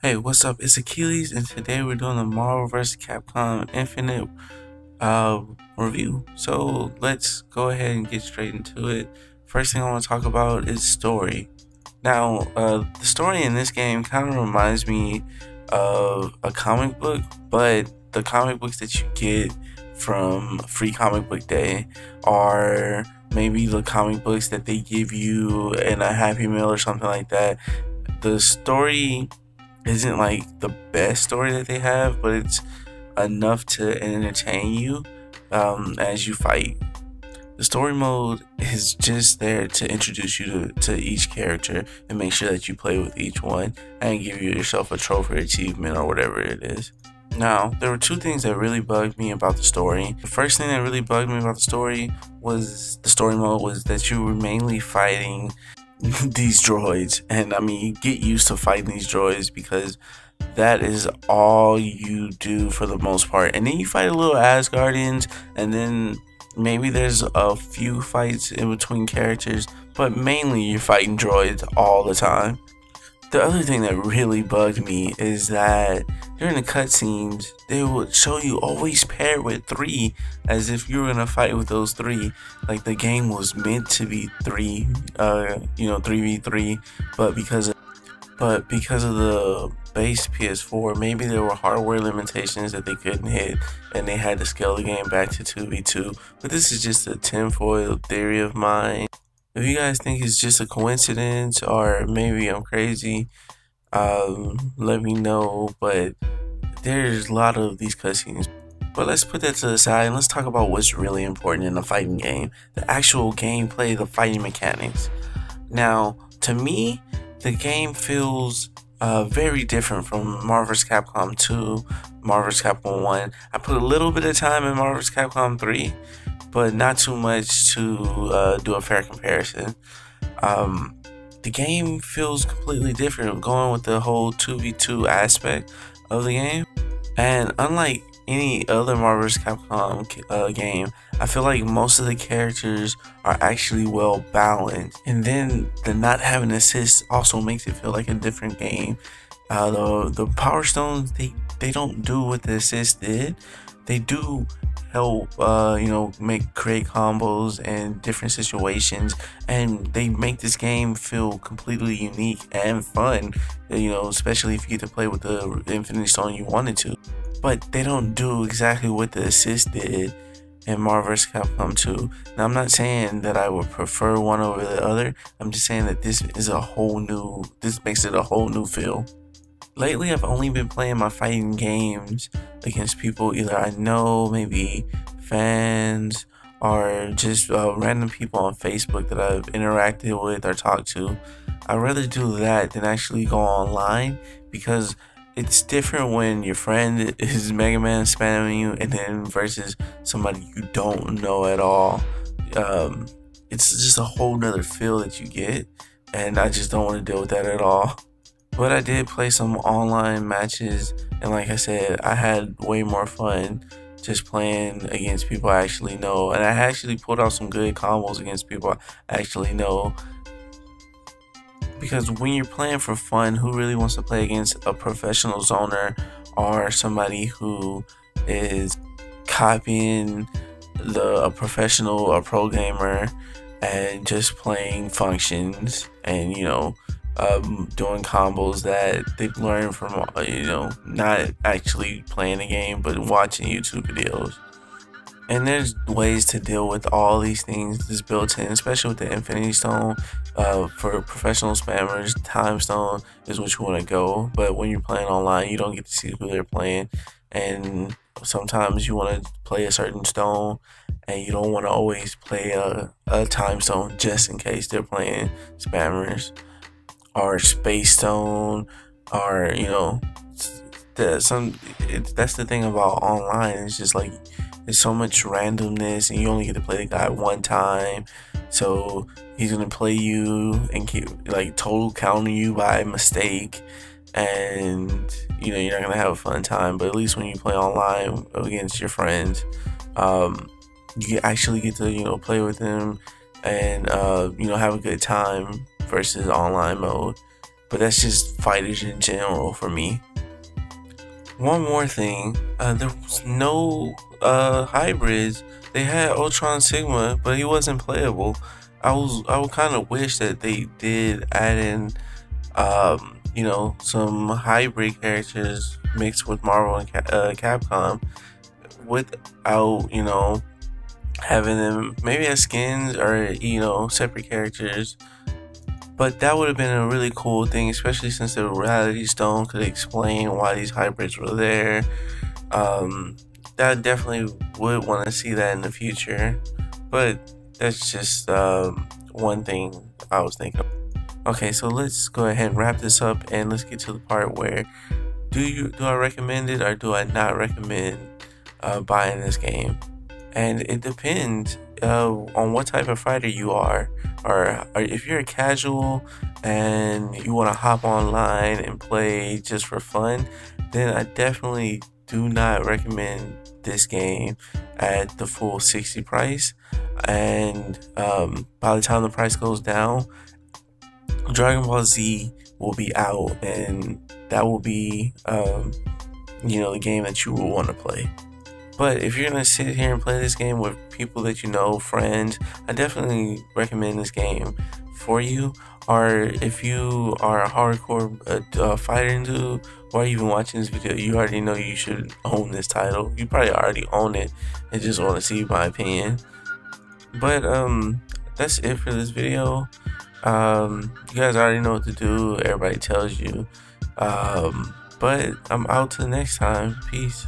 Hey, what's up? It's Akeyles, and today we're doing the Marvel vs. Capcom Infinite review. So let's go ahead and get straight into it. First thing I want to talk about is story. Now, the story in this game kind of reminds me of a comic book, but the comic books that you get from Free Comic Book Day are maybe the comic books that they give you in a Happy Meal or something like that. The story isn't like the best story that they have, but it's enough to entertain you as you fight. The story mode is just there to introduce you to each character and make sure that you play with each one and give yourself a trophy achievement or whatever it is. Now, there were two things that really bugged me about the story. The first thing that really bugged me about the story mode was that you were mainly fighting these droids, and I mean, get used to fighting these droids because that is all you do for the most part. And then you fight a little Asgardians, and then maybe there's a few fights in between characters, but mainly you're fighting droids all the time. The other thing that really bugged me is that during the cutscenes, they would show you always paired with 3, as if you were gonna fight with those 3. Like the game was meant to be 3v3, but because of the base PS4, maybe there were hardware limitations that they couldn't hit, and they had to scale the game back to 2v2. But this is just a tinfoil theory of mine. If you guys think it's just a coincidence or maybe I'm crazy, let me know. But there's a lot of these cutscenes. But let's put that to the side and let's talk about what's really important in a fighting game. The actual gameplay, the fighting mechanics. Now, to me, the game feels very different from Marvel vs. Capcom 2, Marvel vs. Capcom 1. I put a little bit of time in Marvel vs. Capcom 3, but not too much to do a fair comparison. The game feels completely different, going with the whole 2v2 aspect of the game. And unlike any other Marvel vs. Capcom game, I feel like most of the characters are actually well balanced. And then the not having assists also makes it feel like a different game. The Power Stones, they don't do what the assist did. They do help create combos and different situations, and they make this game feel completely unique and fun, especially if you get to play with the Infinity Stone you wanted to. But they don't do exactly what the assist did in Marvel vs. Capcom 2. Now, I'm not saying that I would prefer one over the other. I'm just saying that this makes it a whole new feel. Lately, I've only been playing my fighting games against people either I know, maybe fans, or just random people on Facebook that I've interacted with or talked to. I'd rather do that than actually go online, because it's different when your friend is Mega Man spamming you and then versus somebody you don't know at all. It's just a whole nother feel that you get, and I just don't want to deal with that at all. But I did play some online matches, and like I said, I had way more fun just playing against people I actually know. And I actually pulled out some good combos against people I actually know. Because when you're playing for fun, who really wants to play against a professional zoner or somebody who is copying a professional, a pro gamer, and just playing functions and, doing combos that they've learned from, not actually playing the game, but watching YouTube videos. And there's ways to deal with all these things that's built in, especially with the Infinity Stone. For professional spammers, Time Stone is what you want to go. But when you're playing online, you don't get to see who they're playing. And sometimes you want to play a certain stone, and you don't want to always play a Time Stone just in case they're playing spammers. Or Space Stone, or that's the thing about online. It's just like there's so much randomness, and you only get to play the guy one time, so he's gonna play you and keep total counter you by mistake, and you're not gonna have a fun time. But at least when you play online against your friends, you actually get to play with them and have a good time versus online mode. but that's just fighters in general for me. One more thing, there was no hybrids. They had Ultron Sigma, but he wasn't playable. I would kind of wish that they did add in, you know, some hybrid characters mixed with Marvel and Capcom, without, you know, having them maybe as skins or, you know, separate characters. But that would have been a really cool thing, especially since the Reality Stone could explain why these hybrids were there. That definitely would want to see that in the future. But that's just one thing I was thinking. Okay, so let's go ahead and wrap this up, and let's get to the part where do I recommend it or do I not recommend buying this game? And it depends on what type of fighter you are, or if you're a casual and you want to hop online and play just for fun, then I definitely do not recommend this game at the full 60 price. And by the time the price goes down, Dragon Ball Z will be out, and that will be you know, the game that you will want to play. But if you're gonna sit here and play this game with people that you know, friends, I definitely recommend this game for you. Or if you are a hardcore fighting dude, or even watching this video, you already know you should own this title. You probably already own it and just want to see my opinion. But that's it for this video. You guys already know what to do. Everybody tells you. But I'm out till next time. Peace.